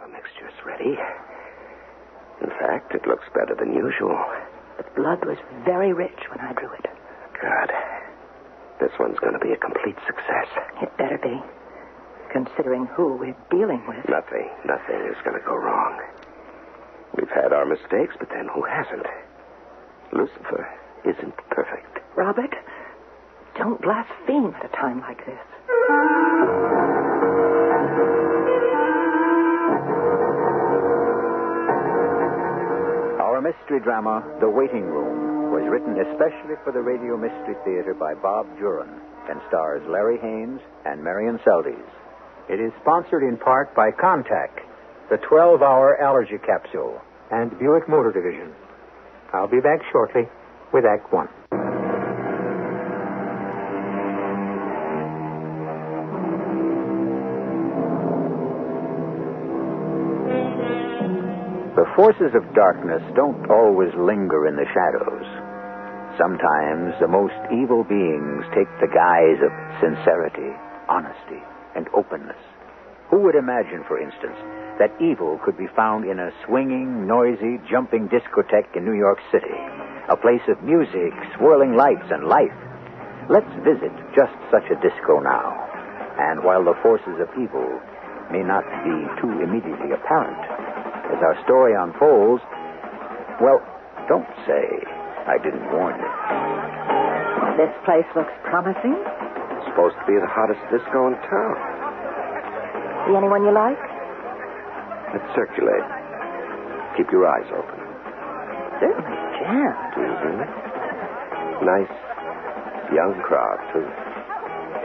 The mixture's ready. In fact, it looks better than usual. The blood was very rich when I drew it. Good. This one's going to be a complete success. It better be, considering who we're dealing with. Nothing is going to go wrong. We've had our mistakes, but then who hasn't? Lucifer isn't perfect. Robert, don't blaspheme at a time like this. Our mystery drama, The Waiting Room, was written especially for the Radio Mystery Theater by Bob Juran and stars Larry Haynes and Marion Seldes. It is sponsored in part by Contact, the 12-hour allergy capsule, and Buick Motor Division. I'll be back shortly with Act One. The forces of darkness don't always linger in the shadows. Sometimes the most evil beings take the guise of sincerity, honesty, and openness. Who would imagine, for instance, that evil could be found in a swinging, noisy, jumping discotheque in New York City, a place of music, swirling lights, and life? Let's visit just such a disco now. And while the forces of evil may not be too immediately apparent, as our story unfolds, well, don't say I didn't warn you. This place looks promising. It's supposed to be the hottest disco in town. See anyone you like? Let's circulate. Keep your eyes open. Certainly jammed. Mm-hmm. Nice young crowd, too.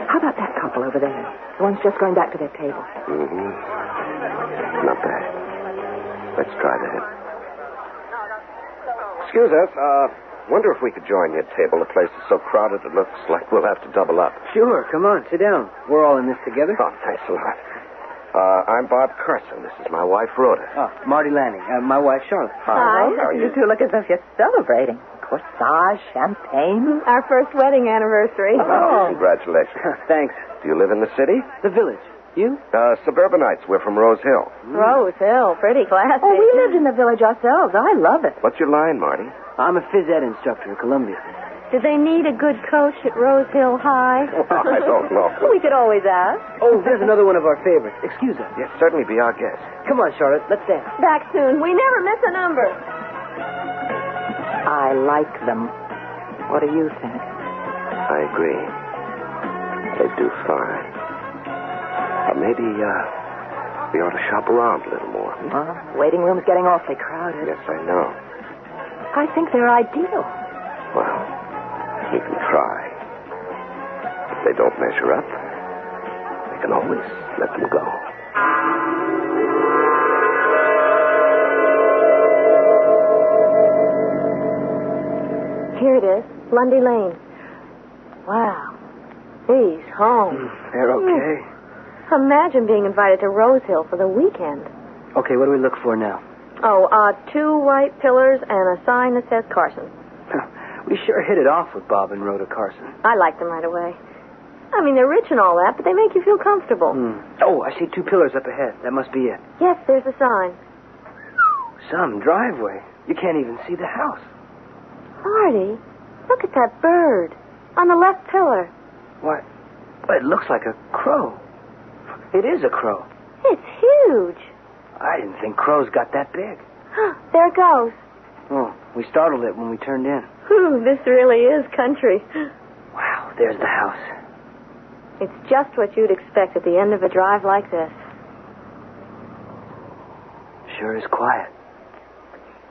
How about that couple over there? The one's just going back to their table. Mm-hmm. Not bad. Let's try that. Excuse us. Wonder if we could join your table. The place is so crowded it looks like we'll have to double up. Sure, come on, sit down. We're all in this together. Oh, thanks a lot. I'm Bob Carson. This is my wife, Rhoda. Oh, Marty Lanning. My wife, Charlotte. Hi. How are You you? two look as if you're celebrating. Corsage, champagne. Our first wedding anniversary. Oh, congratulations. Thanks. Do you live in the city? The village. You? Suburbanites. We're from Rose Hill. Rose Hill, pretty classy. Oh, we lived in the village ourselves. I love it. What's your line, Marty? I'm a phys ed instructor at Columbia. Do they need a good coach at Rose Hill High? I don't know. We could always ask. Oh, there's another one of our favorites. Excuse us. Yes, certainly be our guest. Come on, Charlotte. Let's dance. Back soon. We never miss a number. I like them. What do you think? I agree. They do fine. Maybe, we ought to shop around a little more. The waiting room's getting awfully crowded. Yes, I know. I think they're ideal. Well, we can try. If they don't measure up, we can always let them go. Here it is, Lundy Lane. Wow. These homes. They're okay. Imagine being invited to Rose Hill for the weekend. Okay, what do we look for now? Oh, 2 white pillars and a sign that says Carson. We sure hit it off with Bob and Rhoda Carson. I like them right away. I mean, they're rich and all that, but they make you feel comfortable. Oh, I see 2 pillars up ahead. That must be it. Yes, there's a sign. Some driveway. You can't even see the house. Marty, look at that bird on the left pillar. What? Well, it looks like a crow. It is a crow. It's huge. I didn't think crows got that big. There it goes. Oh, we startled it when we turned in. Whew, this really is country. Wow, there's the house. It's just what you'd expect at the end of a drive like this. Sure is quiet.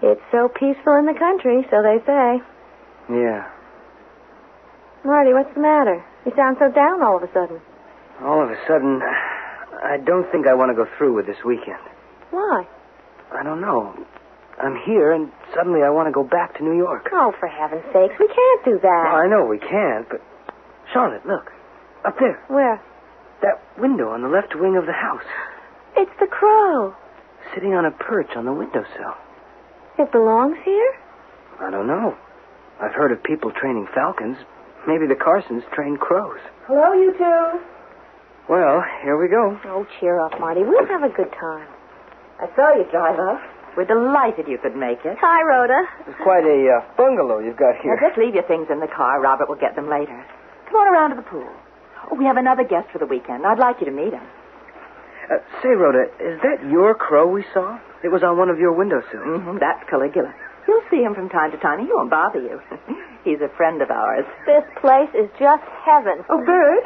It's so peaceful in the country, so they say. Yeah. Marty, what's the matter? You sound so down all of a sudden. All of a sudden, I don't think I want to go through with this weekend. Why? I don't know. I'm here, and suddenly I want to go back to New York. Oh, for heaven's sakes, we can't do that. Well, I know we can't, but... Charlotte, look. Up there. Where? That window on the left wing of the house. It's the crow. Sitting on a perch on the windowsill. It belongs here? I don't know. I've heard of people training falcons. Maybe the Carsons train crows. Hello, you two. Well, here we go. Oh, cheer up, Marty. We'll have a good time. I saw you drive up. We're delighted you could make it. Hi, Rhoda. It's quite a bungalow you've got here. Now, just leave your things in the car. Robert will get them later. Come on around to the pool. Oh, we have another guest for the weekend. I'd like you to meet him. Say, Rhoda, is that your crow we saw? It was on one of your windowsills. Mm-hmm, that's Caligula. You'll see him from time to time. He won't bother you. He's a friend of ours. This place is just heaven. Oh, Bert.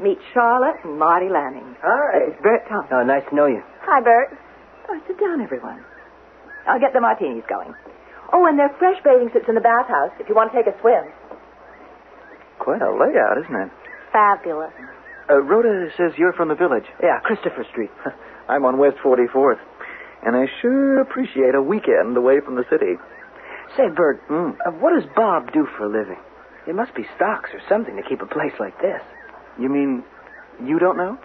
Meet Charlotte and Marty Lanning. Hi. This is Bert Thompson. Oh, nice to know you. Hi, Bert. Oh, sit down, everyone. I'll get the martinis going. Oh, and there are fresh bathing suits in the bathhouse if you want to take a swim. Quite a layout, isn't it? Fabulous. Rhoda says you're from the village. Yeah, Christopher Street. I'm on West 44th. And I sure appreciate a weekend away from the city. Say, Bert, what does Bob do for a living? There must be stocks or something to keep a place like this. You mean you don't know?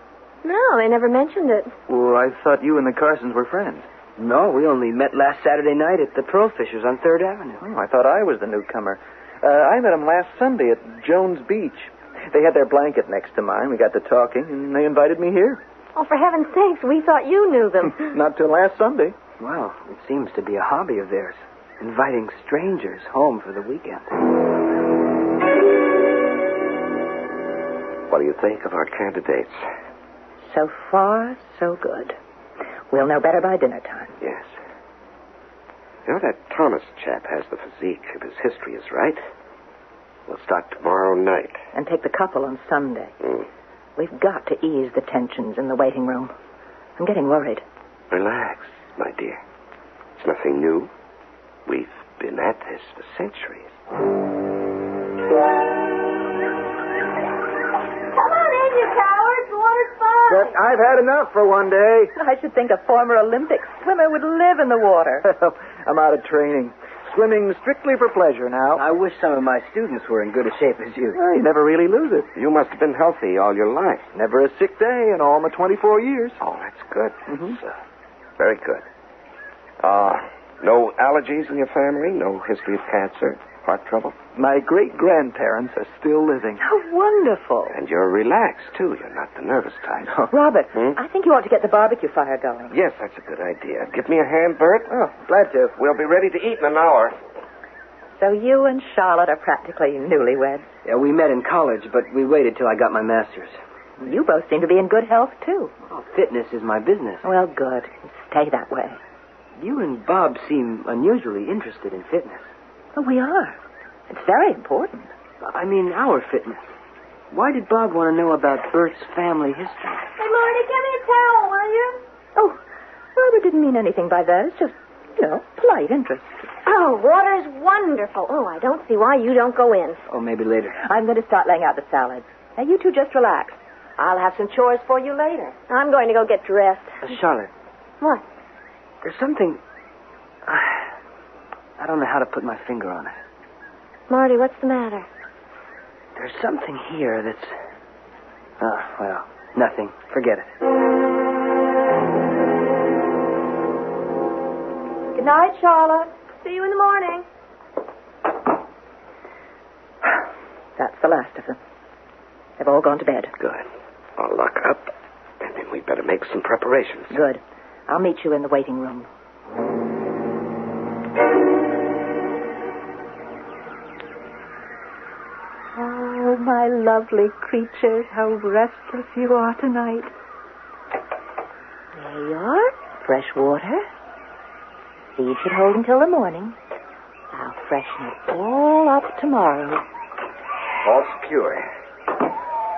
No, they never mentioned it. Well, I thought you and the Carsons were friends. No, we only met last Saturday night at the Pearl Fishers on 3rd Avenue. Oh, I thought I was the newcomer. I met them last Sunday at Jones Beach. They had their blanket next to mine. We got to talking, and they invited me here. Oh, for heaven's sakes, we thought you knew them. Not till last Sunday. Well, it seems to be a hobby of theirs, inviting strangers home for the weekend. What do you think of our candidates? So far, so good. We'll know better by dinner time. Yes. You know, that Thomas chap has the physique if his history is right. We'll start tomorrow night. And take the couple on Sunday. Mm. We've got to ease the tensions in the waiting room. I'm getting worried. Relax, my dear. It's nothing new. We've been at this for centuries. Come on in, you cowards. Water's fine. But I've had enough for one day. I should think a former Olympic swimmer would live in the water. I'm out of training. Swimming strictly for pleasure now. I wish some of my students were in good a shape as you. Well, you never really lose it. You must have been healthy all your life. Never a sick day in all my 24 years. Oh, that's good. Mm-hmm. That's, very good. No allergies in your family? No history of cancer? Heart trouble? My great-grandparents are still living. How wonderful. And you're relaxed, too. You're not the nervous type. Robert, Hmm? I think you ought to get the barbecue fire going. Yes, that's a good idea. Give me a hand, Bert. Oh, glad to. We'll be ready to eat in an hour. So you and Charlotte are practically newlyweds. Yeah, we met in college, but we waited till I got my master's. You both seem to be in good health, too. Oh, fitness is my business. Well, good. Stay that way. You and Bob seem unusually interested in fitness. Oh, we are. It's very important. I mean, our fitness. Why did Bob want to know about Bert's family history? Hey, Marty, give me a towel, will you? Oh, Robert didn't mean anything by that. It's just, polite interest. Oh, water's wonderful. Oh, I don't see why you don't go in. Oh, maybe later. I'm going to start laying out the salads. Now, you two just relax. I'll have some chores for you later. I'm going to go get dressed. Charlotte, What? there's something... I don't know how to put my finger on it. Marty, what's the matter? There's something here that's... Oh, well, nothing. Forget it. Good night, Charlotte. See you in the morning. That's the last of them. They've all gone to bed. Good. I'll lock up, and then we better make some preparations. Good. I'll meet you in the waiting room. Oh, my lovely creatures, how restless you are tonight. There you are. Fresh water. Feed should hold until the morning. I'll freshen it all up tomorrow. All secure.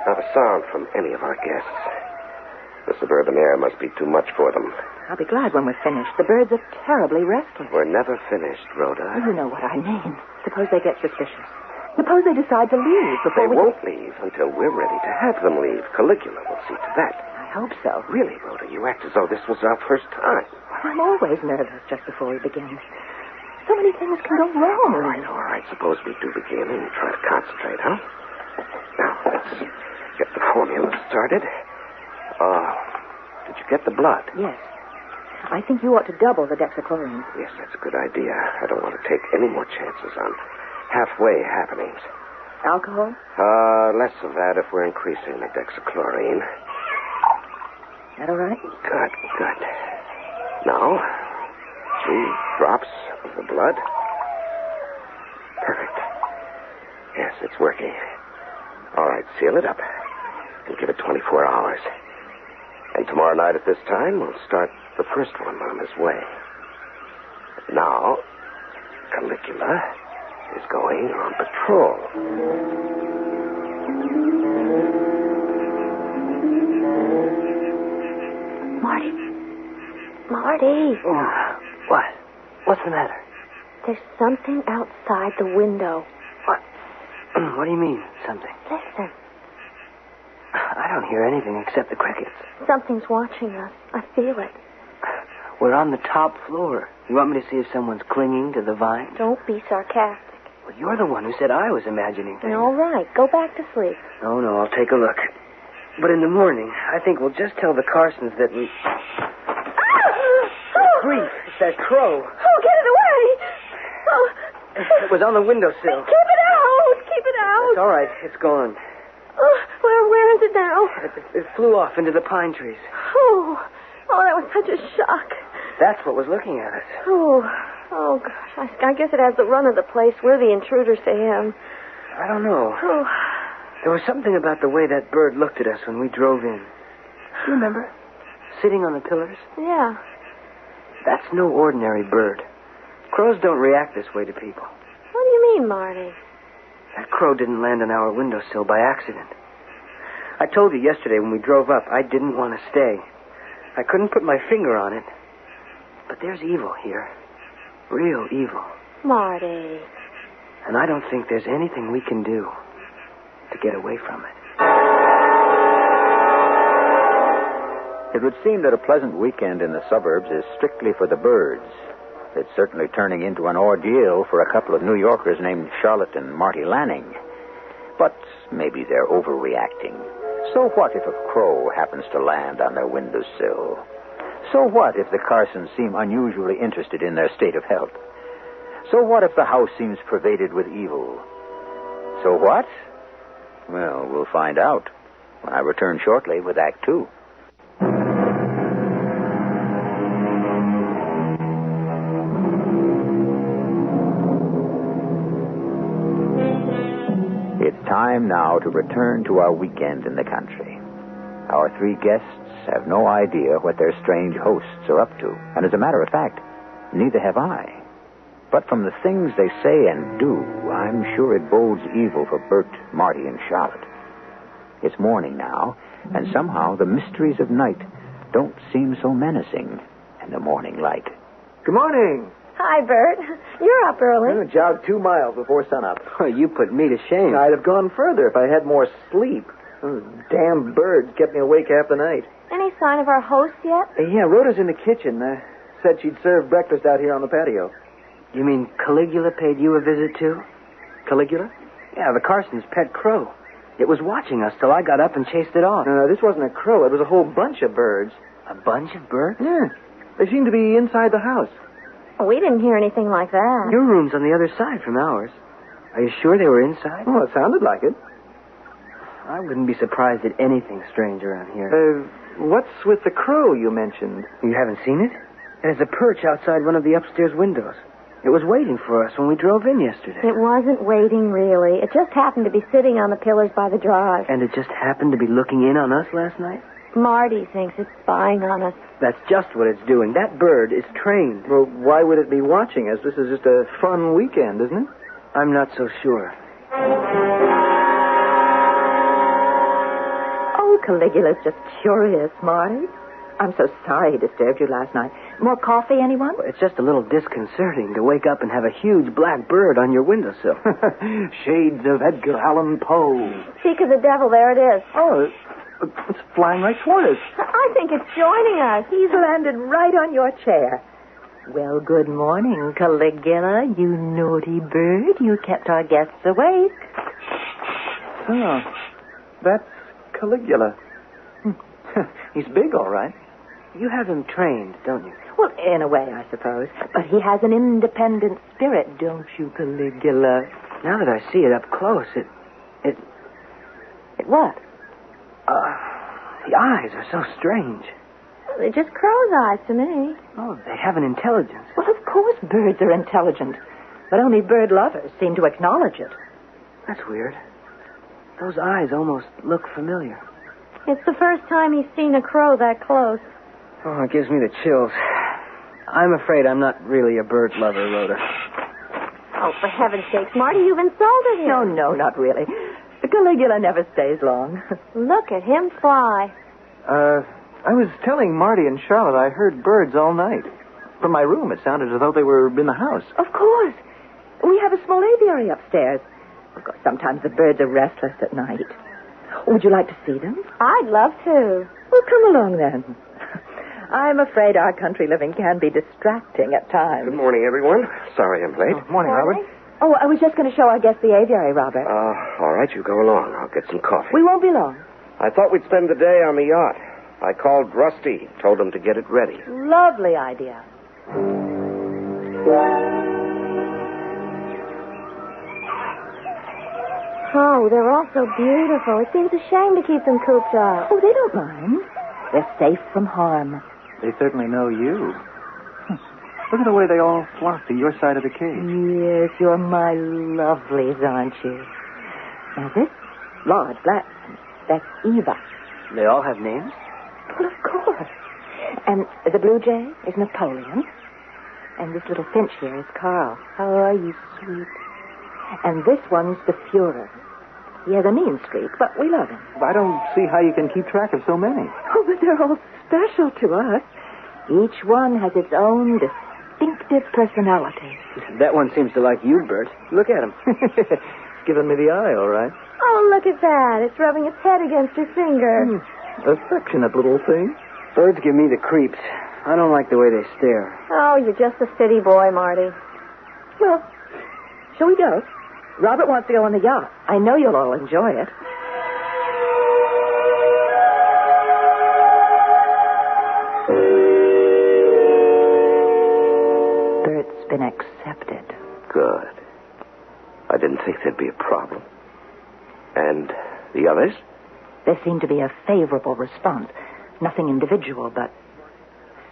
Not a sound from any of our guests. The suburban air must be too much for them. I'll be glad when we're finished. The birds are terribly restless. We're never finished, Rhoda. You know what I mean. Suppose they get suspicious. Suppose they decide to leave before They we... won't leave until we're ready to have them leave. Caligula will see to that. I hope so. Really, Rhoda, you act as though this was our first time. I'm always nervous just before we begin. So many things can go wrong. All right, suppose we do begin and try to concentrate, huh? Now, let's get the formula started. Did you get the blood? Yes. I think you ought to double the dexachlorine. Yes, that's a good idea. I don't want to take any more chances on halfway happenings. Alcohol? Less of that if we're increasing the dexachlorine. That all right? Good. Now, 3 drops of the blood. Perfect. Yes, it's working. All right, seal it up and give it 24 hours. And tomorrow night at this time, we'll start the first one on his way. Now, Caligula is going on patrol. Marty. Oh, what? What's the matter? There's something outside the window. What? What do you mean, something? Listen. I don't hear anything except the crickets. Something's watching us. I feel it. We're on the top floor. You want me to see if someone's clinging to the vine? Don't be sarcastic. Well, you're the one who said I was imagining things. All right. Go back to sleep. Oh, no, I'll take a look. But in the morning, I think we'll just tell the Carsons that we... Grief, it's that crow. Oh, get it away! Oh. It was on the windowsill. Keep it out! Keep it out! It's all right. It's gone. Oh, where is it now? It flew off into the pine trees. Oh, that was such a shock. That's what was looking at us. Oh, gosh. I guess it has the run of the place. We're the intruders to him. I don't know. Oh. There was something about the way that bird looked at us when we drove in. Do you remember? Sitting on the pillars? Yeah. That's no ordinary bird. Crows don't react this way to people. What do you mean, Marty? That crow didn't land on our windowsill by accident. I told you yesterday when we drove up I didn't want to stay. I couldn't put my finger on it. But there's evil here. Real evil. Marty. And I don't think there's anything we can do to get away from it. It would seem that a pleasant weekend in the suburbs is strictly for the birds. It's certainly turning into an ordeal for a couple of New Yorkers named Charlotte and Marty Lanning. But maybe they're overreacting. So what if a crow happens to land on their windowsill? So what if the Carsons seem unusually interested in their state of health? So what if the house seems pervaded with evil? So what? Well, we'll find out when I return shortly with Act 2. It's time now to return to our weekend in the country. Our 3 guests have no idea what their strange hosts are up to. And as a matter of fact, neither have I. But from the things they say and do, I'm sure it bodes evil for Bert, Marty, and Charlotte. It's morning now, and somehow the mysteries of night don't seem so menacing in the morning light. Good morning. Hi, Bert. You're up early. I jogged 2 miles before sunup. Oh, you put me to shame. I'd have gone further if I had more sleep. Those damn birds kept me awake half the night. Any sign of our host yet? Yeah, Rhoda's in the kitchen. Said she'd serve breakfast out here on the patio. You mean Caligula paid you a visit, too? Caligula? Yeah, the Carsons' pet crow. It was watching us till I got up and chased it off. No, this wasn't a crow. It was a whole bunch of birds. A bunch of birds? Yeah. They seemed to be inside the house. We didn't hear anything like that. Your room's on the other side from ours. Are you sure they were inside? Oh, it sounded like it. I wouldn't be surprised at anything strange around here. What's with the crow you mentioned? You haven't seen it? It has a perch outside one of the upstairs windows. It was waiting for us when we drove in yesterday. It wasn't waiting, really. It just happened to be sitting on the pillars by the drive. And it just happened to be looking in on us last night? Marty thinks it's spying on us. That's just what it's doing. That bird is trained. Well, why would it be watching us? This is just a fun weekend, isn't it? I'm not so sure. Oh, Caligula's just curious, Marty. I'm so sorry he disturbed you last night. More coffee, anyone? It's just a little disconcerting to wake up and have a huge black bird on your windowsill. Shades of Edgar Allan Poe. Speak of the devil, there it is. Oh, it's flying right toward us. I think it's joining us. He's landed right on your chair. Well, good morning, Caligula, you naughty bird. You kept our guests awake. Oh, that's Caligula. He's big, all right. You have him trained, don't you? Well, in a way, I suppose. But he has an independent spirit, don't you, Caligula? Now that I see it up close, it what? The eyes are so strange. They're just crow's eyes to me. Oh, they have an intelligence. Well, of course birds are intelligent, but only bird lovers seem to acknowledge it. That's weird. Those eyes almost look familiar. It's the first time he's seen a crow that close. Oh, it gives me the chills. I'm afraid I'm not really a bird lover, Rhoda. Oh, for heaven's sakes, Marty, you've insulted him. No, not really. Caligula never stays long. Look at him fly. I was telling Marty and Charlotte I heard birds all night. From my room, it sounded as though they were in the house. Of course. We have a small aviary upstairs. Of course, sometimes the birds are restless at night. Would you like to see them? I'd love to. Well, come along then. I'm afraid our country living can be distracting at times. Good morning, everyone. Sorry I'm late. Morning, Robert. Oh, I was just going to show our guests the aviary, Robert. All right, you go along. I'll get some coffee. We won't be long. I thought we'd spend the day on the yacht. I called Rusty, told him to get it ready. Lovely idea. Oh, they're all so beautiful. It seems a shame to keep them cooped up. Oh, they don't mind. They're safe from harm. They certainly know you. Look at the way they all flock to your side of the cage. Yes, you're my lovelies, aren't you? Now this large black one, that's Eva. They all have names? Well, of course. And the blue jay is Napoleon. And this little finch here is Carl. Oh, you sweet. And this one's the Fuhrer. He has a mean streak, but we love him. I don't see how you can keep track of so many. Oh, but they're all special to us. Each one has its own distinctive personality. That one seems to like you, Bert. Look at him. It's giving me the eye, all right. Oh, look at that. It's rubbing its head against your finger. Affectionate little thing. Birds give me the creeps. I don't like the way they stare. Oh, you're just a city boy, Marty. Well, shall we go? Robert wants to go on the yacht. I know you'll all enjoy it. Bert's been accepted. Good. I didn't think there'd be a problem. And the others? There seemed to be a favorable response. Nothing individual, but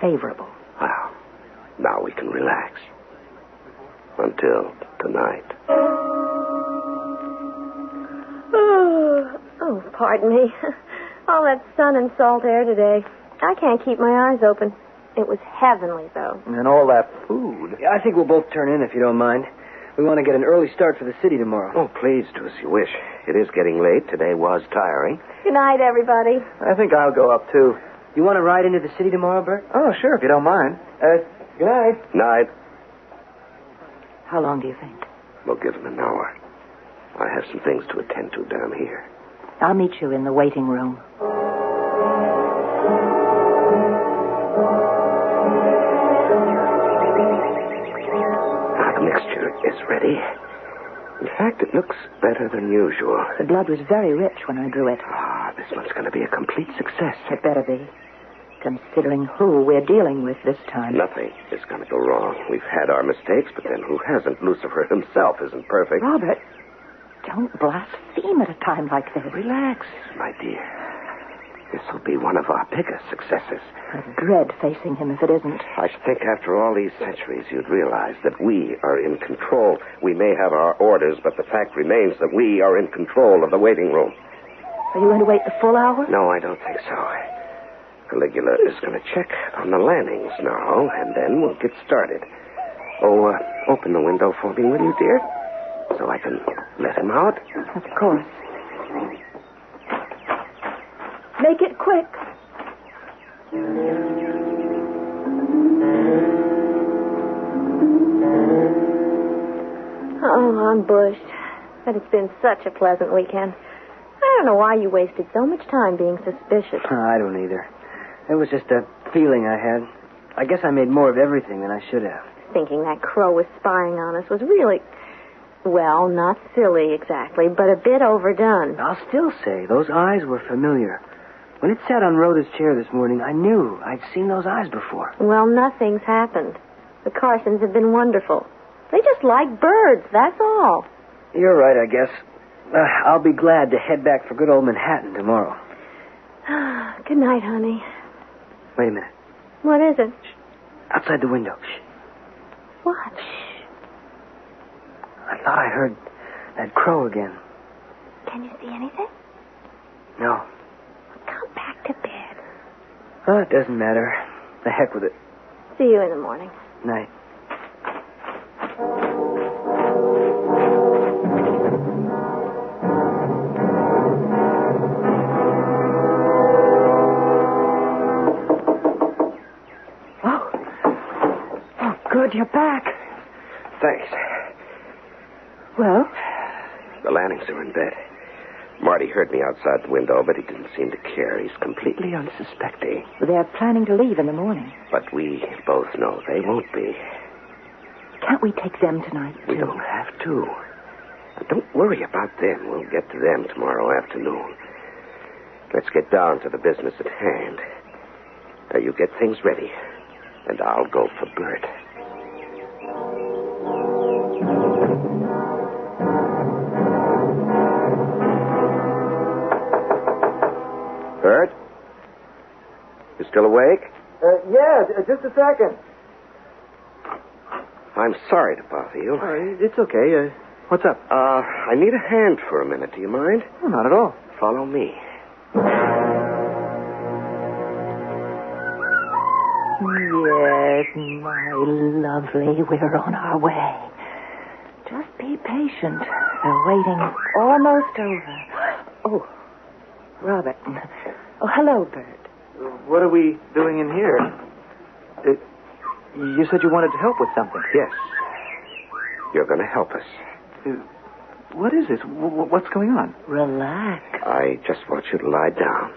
favorable. Well, now we can relax. Until tonight. Oh, pardon me. All that sun and salt air today. I can't keep my eyes open. It was heavenly, though. And all that food. Yeah, I think we'll both turn in if you don't mind. We want to get an early start for the city tomorrow. Oh, please do as you wish. It is getting late. Today was tiring. Good night, everybody. I think I'll go up, too. You want to ride into the city tomorrow, Bert? Oh, sure, if you don't mind. Good night. Night. How long do you think? We'll give him an hour. I have some things to attend to down here. I'll meet you in the waiting room. Now, the mixture is ready. In fact, it looks better than usual. The blood was very rich when I drew it. This one's going to be a complete success. It better be, considering who we're dealing with this time. Nothing is going to go wrong. We've had our mistakes, but then who hasn't? Lucifer himself isn't perfect. Robert, don't blaspheme at a time like this. Relax, my dear. This will be one of our biggest successes. I dread facing him if it isn't. I should think after all these centuries you'd realize that we are in control. We may have our orders, but the fact remains that we are in control of the waiting room. Are you going to wait the full hour? No, I don't think so. Caligula is going to check on the landings now, and then we'll get started. Oh, open the window for me, will you, dear? So I can let him out? Of course. Make it quick. Oh, I'm bushed. But it's been such a pleasant weekend. I don't know why you wasted so much time being suspicious. I don't either. It was just a feeling I had. I guess I made more of everything than I should have. Thinking that crow was spying on us was really, well, not silly exactly, but a bit overdone. I'll still say those eyes were familiar. When it sat on Rhoda's chair this morning, I knew I'd seen those eyes before. Well, nothing's happened. The Carsons have been wonderful. They just like birds, that's all. You're right, I guess. I'll be glad to head back for good old Manhattan tomorrow. Good night, honey. Wait a minute. What is it? Outside the window. Shh. What? Shh. I thought I heard that crow again. Can you see anything? No. Come back to bed. Oh, it doesn't matter. The heck with it. See you in the morning. Night. Good, you're back. Thanks. Well? The Lannings are in bed. Marty heard me outside the window, but he didn't seem to care. He's completely unsuspecting. They're planning to leave in the morning. But we both know they won't be. Can't we take them tonight, too? We don't have to. Now, don't worry about them. We'll get to them tomorrow afternoon. Let's get down to the business at hand. Now, you get things ready, and I'll go for Bert. Bert? You still awake? Yeah, just a second. I'm sorry to bother you. It's okay. What's up? I need a hand for a minute. Do you mind? Oh, not at all. Follow me. Yes, my lovely, we're on our way. Just be patient. The waiting's almost over. Oh, Robert. Oh, hello, Bert. What are we doing in here? You said you wanted to help with something. Yes. You're going to help us. What is this? What's going on? Relax. I just want you to lie down.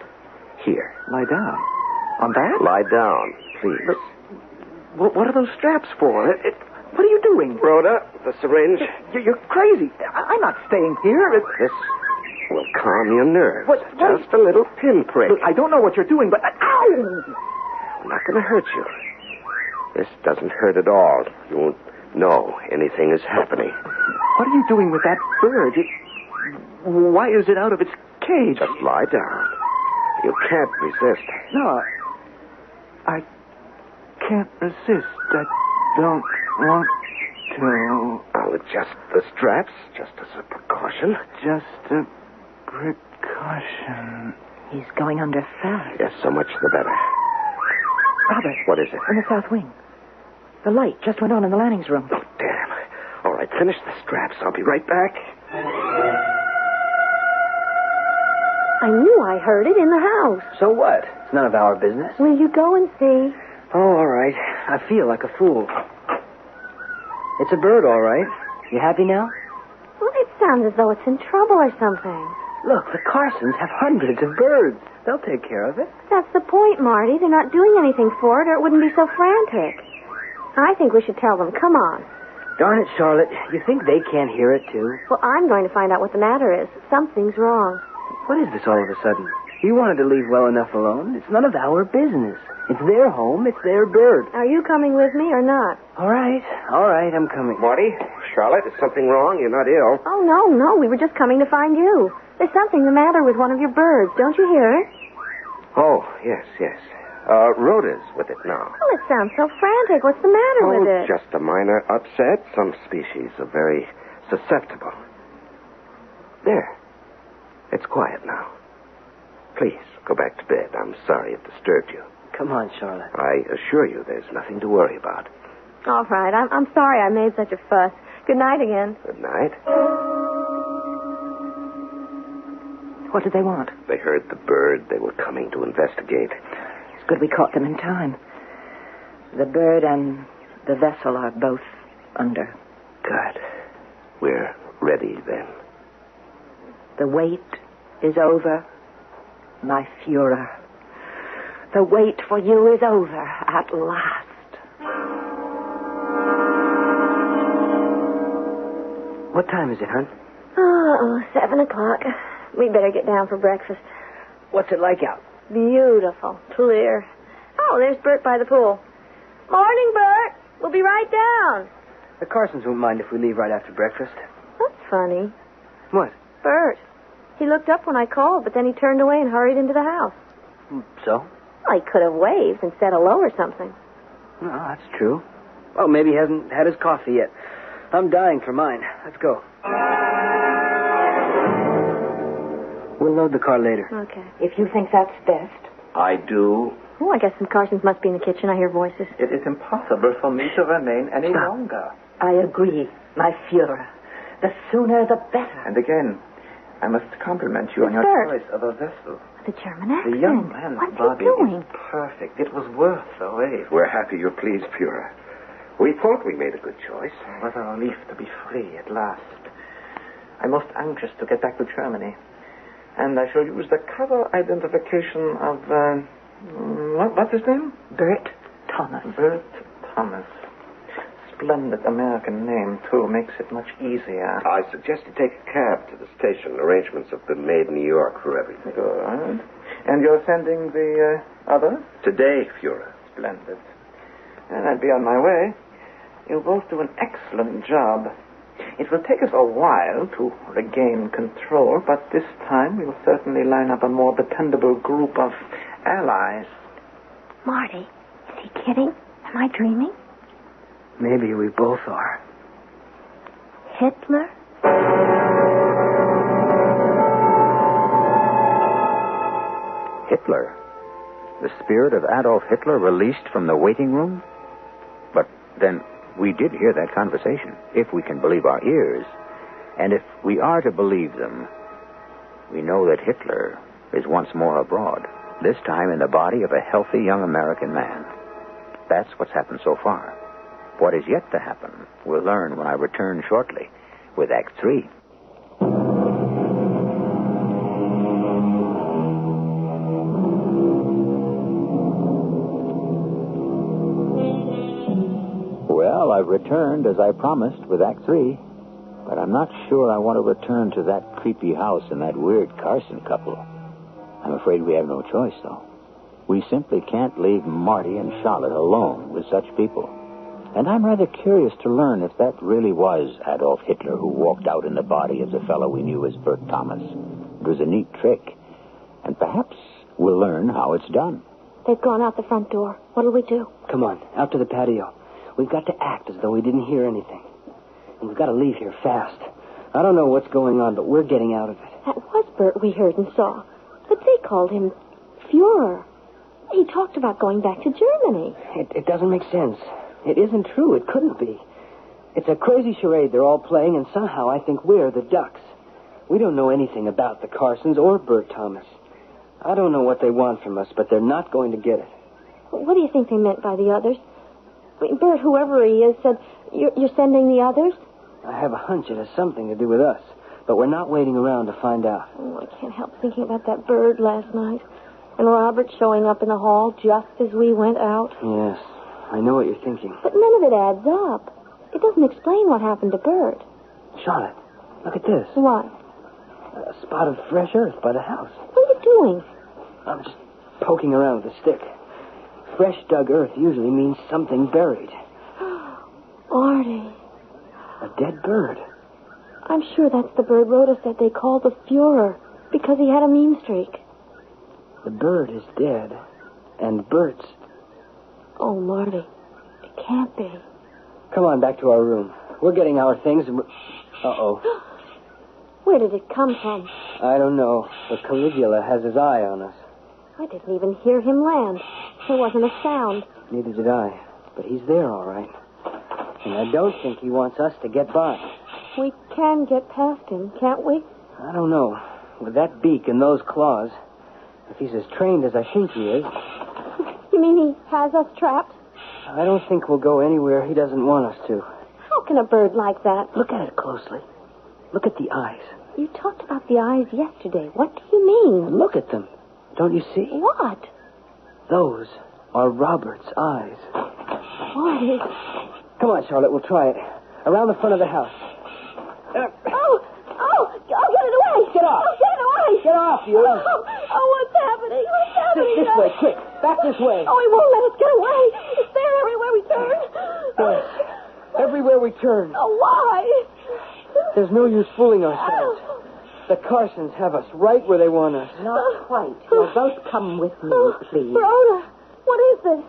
Here. Lie down. On that? Lie down, please. What are those straps for? What are you doing? Rhoda, the syringe. You're crazy. I'm not staying here. This will calm your nerves. What? Just a little pinprick. Look, I don't know what you're doing, but... Ow! I'm not going to hurt you. This doesn't hurt at all. You won't know anything is happening. What are you doing with that bird? Why is it out of its cage? Just lie down. You can't resist. No, I can't resist. I don't want to. I'll adjust the straps just as a precaution. Just a precaution. He's going under fast. Yes, so much the better. Robert. What is it? In the south wing. The light just went on in the Lannings' room. Oh, damn. All right, finish the straps. I'll be right back. I knew I heard it in the house. So what? It's none of our business. Will you go and see? Oh, all right. I feel like a fool. It's a bird, all right. You happy now? Well, it sounds as though it's in trouble or something. Look, the Carsons have hundreds of birds. They'll take care of it. That's the point, Marty. They're not doing anything for it, or it wouldn't be so frantic. I think we should tell them. Come on. Darn it, Charlotte. You think they can't hear it, too? Well, I'm going to find out what the matter is. Something's wrong. What is this all of a sudden? You wanted to leave well enough alone. It's none of our business. It's their home. It's their bird. Are you coming with me or not? All right, I'm coming. Marty? Charlotte, is something wrong? You're not ill. Oh, no. We were just coming to find you. There's something the matter with one of your birds. Don't you hear it? Oh, yes. Rhoda's with it now. Well, it sounds so frantic. What's the matter with it? Just a minor upset. Some species are very susceptible. There. It's quiet now. Please, go back to bed. I'm sorry it disturbed you. Come on, Charlotte. I assure you there's nothing to worry about. All right. I'm sorry I made such a fuss. Good night again. Good night. What did they want? They heard the bird. They were coming to investigate. It's good we caught them in time. The bird and the vessel are both under. Good. We're ready then. The wait is over, my Führer. The wait for you is over at last. What time is it, hon? Oh, 7:00. We better get down for breakfast. What's it like out? Beautiful. Clear. Oh, there's Bert by the pool. Morning, Bert. We'll be right down. The Carsons won't mind if we leave right after breakfast. That's funny. What? Bert. He looked up when I called, but then he turned away and hurried into the house. So? Well, he could have waved and said hello or something. No, that's true. Well, maybe he hasn't had his coffee yet. I'm dying for mine. Let's go. We'll load the car later. Okay. If you think that's best. I do. Oh, I guess some Carsons must be in the kitchen. I hear voices. It is impossible for me to remain any longer. I agree, my Führer. The sooner the better. And again, I must compliment you on your Bert. choice of a vessel. The German accent. The young man's What's body he doing? is perfect. It was worth the wait. We're happy you're pleased, Führer. We thought we made a good choice. What a relief to be free at last. I'm most anxious to get back to Germany. And I shall use the cover identification of, what's his name? Bert Thomas. Bert Thomas. Splendid American name, too. Makes it much easier. I suggest you take a cab to the station. Arrangements have been made in New York for everything. Good. And you're sending the other? Today, Führer. Splendid. And I'll be on my way. You both do an excellent job. It will take us a while to regain control, but this time we'll certainly line up a more dependable group of allies. Marty, is he kidding? Am I dreaming? Maybe we both are. Hitler? Hitler? The spirit of Adolf Hitler released from the waiting room? But then we did hear that conversation, if we can believe our ears. And if we are to believe them, we know that Hitler is once more abroad, this time in the body of a healthy young American man. That's what's happened so far. What is yet to happen, we'll learn when I return shortly with Act 3. Well, I've returned as I promised with Act 3, but I'm not sure I want to return to that creepy house and that weird Carson couple. I'm afraid we have no choice, though. We simply can't leave Marty and Charlotte alone with such people. And I'm rather curious to learn if that really was Adolf Hitler who walked out in the body of the fellow we knew as Bert Thomas. It was a neat trick. And perhaps we'll learn how it's done. They've gone out the front door. What'll we do? Come on, out to the patio. We've got to act as though we didn't hear anything. And we've got to leave here fast. I don't know what's going on, but we're getting out of it. That was Bert we heard and saw. But they called him Führer. He talked about going back to Germany. It doesn't make sense. It isn't true. It couldn't be. It's a crazy charade they're all playing, and somehow I think we're the ducks. We don't know anything about the Carsons or Bert Thomas. I don't know what they want from us, but they're not going to get it. What do you think they meant by the others? I mean, Bert, whoever he is, said, you're sending the others? I have a hunch it has something to do with us, but we're not waiting around to find out. Oh, I can't help thinking about that bird last night. And Robert showing up in the hall just as we went out. Yes, I know what you're thinking. But none of it adds up. It doesn't explain what happened to Bert. Charlotte, look at this. What? A spot of fresh earth by the house. What are you doing? I'm just poking around with a stick. Fresh dug earth usually means something buried. Artie. A dead bird. I'm sure that's the bird Rhoda said they called the Führer because he had a mean streak. The bird is dead, and Bert's... Oh, Marty, it can't be. Come on, back to our room. We're getting our things and we're... Uh-oh. Where did it come from? I don't know, but Caligula has his eye on us. I didn't even hear him land. There wasn't a sound. Neither did I, but he's there all right. And I don't think he wants us to get by. We can get past him, can't we? I don't know. With that beak and those claws, if he's as trained as I think he is... You mean he has us trapped? I don't think we'll go anywhere he doesn't want us to. How can a bird like that? Look at it closely. Look at the eyes. You talked about the eyes yesterday. What do you mean? Look at them. Don't you see? What? Those are Robert's eyes. Marty. Come on, Charlotte, we'll try it. Around the front of the house. Oh, get it away. Get off. Oh, get it away. Get off, you. Oh, what's happening? What's happening? This way, quick. Back this way. Oh, he won't let us get away. It's there everywhere we turn. Yes. Everywhere we turn. Oh, why? There's no use fooling ourselves. The Carsons have us right where they want us. Not quite. You'll both come with me, please. Rhoda, what is this?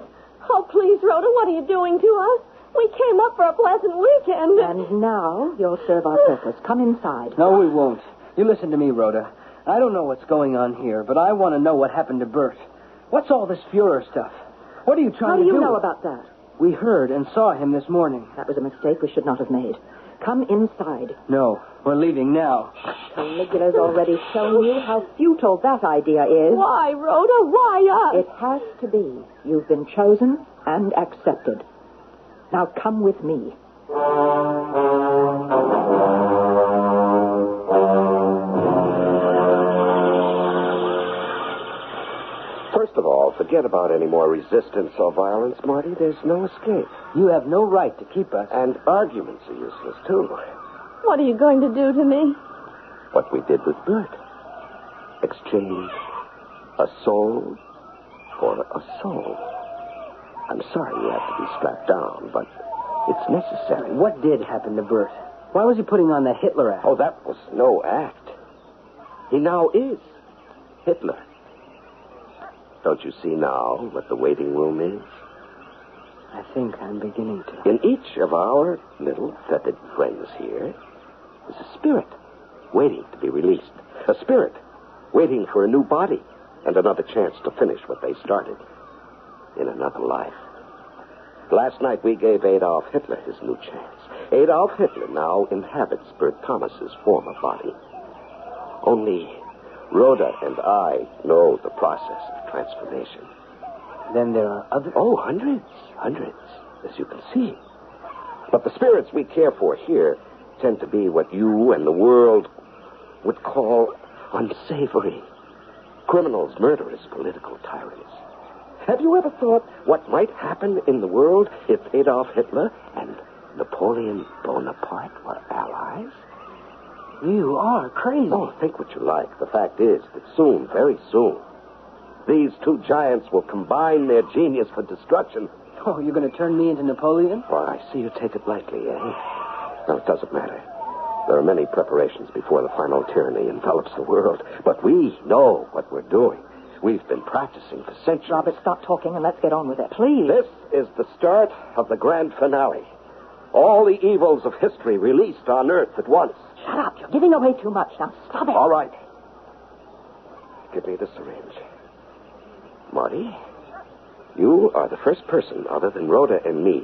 Oh, please, Rhoda, what are you doing to us? We came up for a pleasant weekend. And now you'll serve our purpose. Come inside. No, we won't. You listen to me, Rhoda. I don't know what's going on here, but I want to know what happened to Bert. What's all this Fuhrer stuff? What are you trying to do? How do you know about that? We heard and saw him this morning. That was a mistake we should not have made. Come inside. No, we're leaving now. Caligula's already shown you how futile that idea is. Why, Rhoda? Why us? It has to be. You've been chosen and accepted. Now come with me. First of all, forget about any more resistance or violence, Marty. There's no escape. You have no right to keep us. And arguments are useless, too. What are you going to do to me? What we did with Bert. Exchange a soul for a soul. I'm sorry you have to be strapped down, but it's necessary. What did happen to Bert? Why was he putting on that Hitler act? Oh, that was no act. He now is Hitler. Don't you see now what the waiting room is? I think I'm beginning to. In each of our little feathered friends here is a spirit waiting to be released. A spirit waiting for a new body and another chance to finish what they started in another life. Last night we gave Adolf Hitler his new chance. Adolf Hitler now inhabits Bert Thomas's former body. Only Rhoda and I know the process of transformation. Then there are others? Oh, hundreds, as you can see. But the spirits we care for here tend to be what you and the world would call unsavory. Criminals, murderers, political tyrants. Have you ever thought what might happen in the world if Adolf Hitler and Napoleon Bonaparte were allies? You are crazy. Oh, think what you like. The fact is that soon, very soon, these two giants will combine their genius for destruction. Oh, you're going to turn me into Napoleon? Oh, I see you take it lightly, eh? No, it doesn't matter. There are many preparations before the final tyranny envelops the world. But we know what we're doing. We've been practicing for centuries. Robert, stop talking and let's get on with it, please. This is the start of the grand finale. All the evils of history released on Earth at once. Shut up. You're giving away too much. Now stop it. All right. Give me the syringe. Marty, you are the first person other than Rhoda and me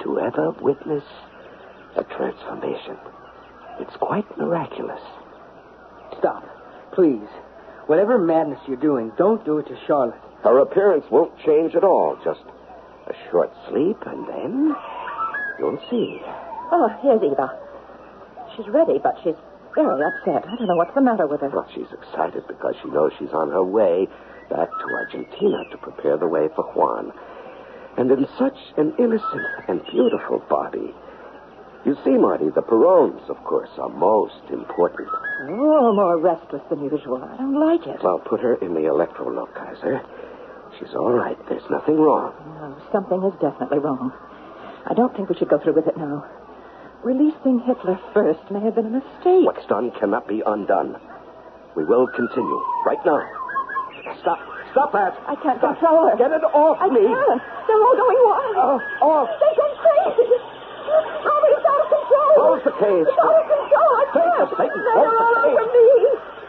to ever witness a transformation. It's quite miraculous. Stop. Please. Whatever madness you're doing, don't do it to Charlotte. Her appearance won't change at all. Just a short sleep, and then you'll see. Oh, here's Eva. She's ready, but she's very upset. I don't know what's the matter with her. Well, she's excited because she knows she's on her way back to Argentina to prepare the way for Juan. And in such an innocent and beautiful body. You see, Marty, the Perons, of course, are most important. Oh, more restless than usual. I don't like it. Well, put her in the electro-look, Kaiser. She's all right. There's nothing wrong. No, something is definitely wrong. I don't think we should go through with it now. Releasing Hitler first may have been a mistake. What's done cannot be undone. We will continue right now. Stop. Stop that. I can't control her. Get it off me. I can't. They're all going wild. Off. They've gone crazy. Robert, it's out of control. Close the cage. It's out of control. I Take can't. the Satan. They're Close the all cage. over me.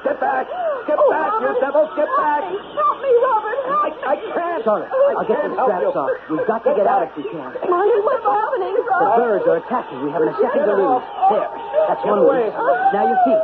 Get back. Get back, Robert, you devils. Get back. Help me, Robert. Help me. I can't. Charlotte, I'll get them straps off. We've got to get out if we can. Marty, what's happening? The birds are attacking. We haven't a second to lose. There. That's one way. Now your feet.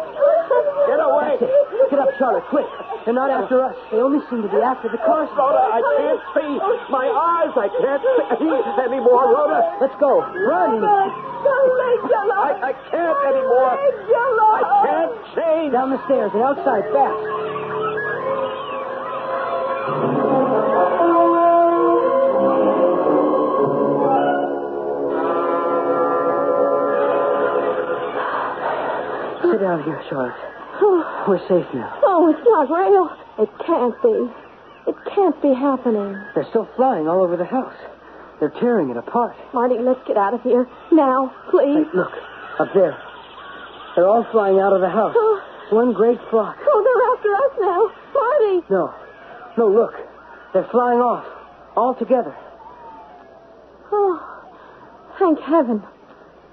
Get away. That's it. Get up, Charlotte, quick. They're not after us. They only seem to be after the Carsons. Rhoda, I can't see. My eyes, I can't see anymore, Rhoda. Let's go. Run. I can't anymore. I can't change. Down the stairs and outside fast. Sit down here, Charlotte. We're safe now. Oh, it's not real. It can't be. It can't be happening. They're still flying all over the house. They're tearing it apart. Marty, let's get out of here. Now, please. Hey, look, up there. They're all flying out of the house. Oh, One great flock. Oh, they're after us now. Marty! No, look. They're flying off. All together. Oh, thank heaven.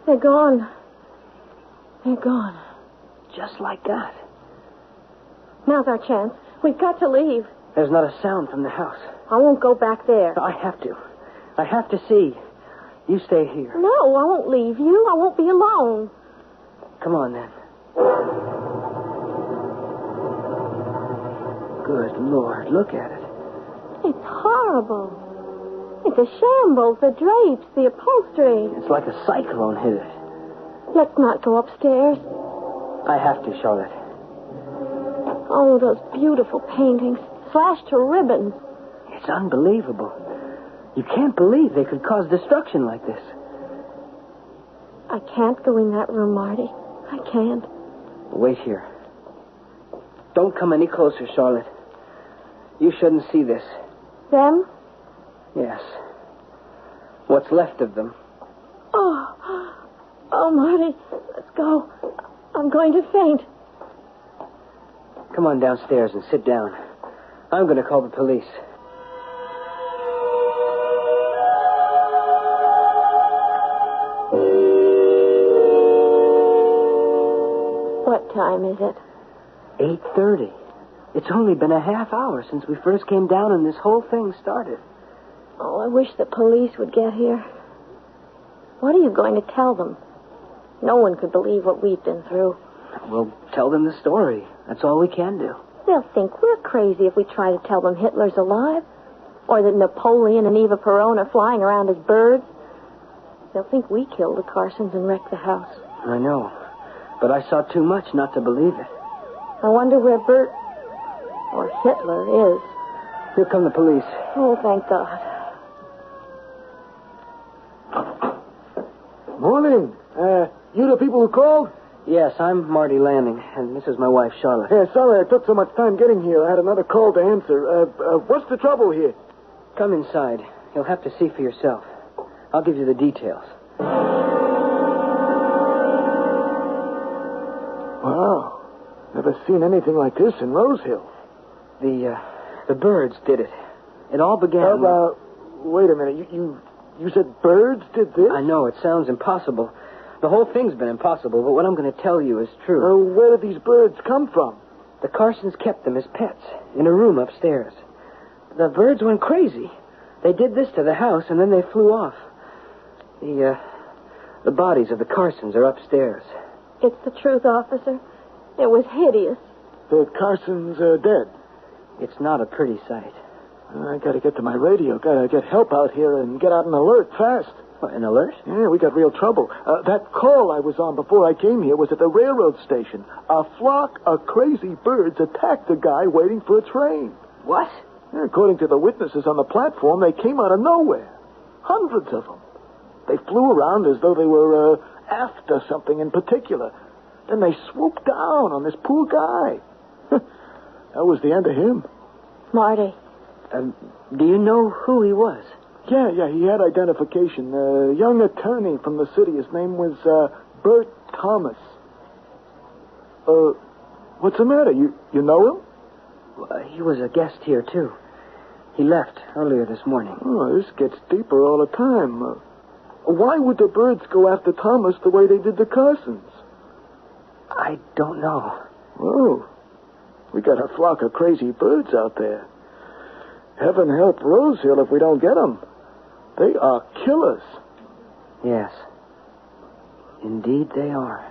They're gone. They're gone. Just like that. Now's our chance. We've got to leave. There's not a sound from the house. I won't go back there. I have to. I have to see. You stay here. No, I won't leave you. I won't be alone. Come on, then. Good Lord, look at it. It's horrible. It's a shambles. The drapes, the upholstery. It's like a cyclone hit it. Let's not go upstairs. I have to, Charlotte. Oh, those beautiful paintings. Slashed to ribbons. It's unbelievable. You can't believe they could cause destruction like this. I can't go in that room, Marty. I can't. Wait here. Don't come any closer, Charlotte. You shouldn't see this. Them? Yes. What's left of them. Oh, Marty, let's go. I'm going to faint. Come on downstairs and sit down. I'm going to call the police. What time is it? 8:30. It's only been a half hour since we first came down and this whole thing started. Oh, I wish the police would get here. What are you going to tell them? No one could believe what we've been through. We'll tell them the story. That's all we can do. They'll think we're crazy if we try to tell them Hitler's alive. Or that Napoleon and Eva Peron are flying around as birds. They'll think we killed the Carsons and wrecked the house. I know. But I saw too much not to believe it. I wonder where Bert or Hitler is. Here come the police. Oh, thank God. Morning. You the people who called? Yes, I'm Marty Lanning, and this is my wife, Charlotte. Yeah, sorry I took so much time getting here. I had another call to answer. What's the trouble here? Come inside. You'll have to see for yourself. I'll give you the details. Wow. Never seen anything like this in Rose Hill. The birds did it. It all began... Wait a minute. You said birds did this? I know, it sounds impossible. The whole thing's been impossible, but what I'm going to tell you is true. Where did these birds come from? The Carsons kept them as pets in a room upstairs. The birds went crazy. They did this to the house, and then they flew off. The bodies of the Carsons are upstairs. It's the truth, officer. It was hideous. The Carsons are dead. It's not a pretty sight. I gotta get to my radio. Gotta get help out here and get out an alert fast. What, an alert? Yeah, we got real trouble. That call I was on before I came here was at the railroad station. A flock of crazy birds attacked a guy waiting for a train. What? Yeah, according to the witnesses on the platform, they came out of nowhere. Hundreds of them. They flew around as though they were after something in particular. Then they swooped down on this poor guy. That was the end of him. Marty. Do you know who he was? Yeah, he had identification. A young attorney from the city. His name was Bert Thomas. What's the matter? You know him? He was a guest here, too. He left earlier this morning. Oh, this gets deeper all the time. Why would the birds go after Thomas the way they did the Carsons? I don't know. Oh, we got a flock of crazy birds out there. Heaven help Rose Hill if we don't get them. They are killers. Yes. Indeed they are.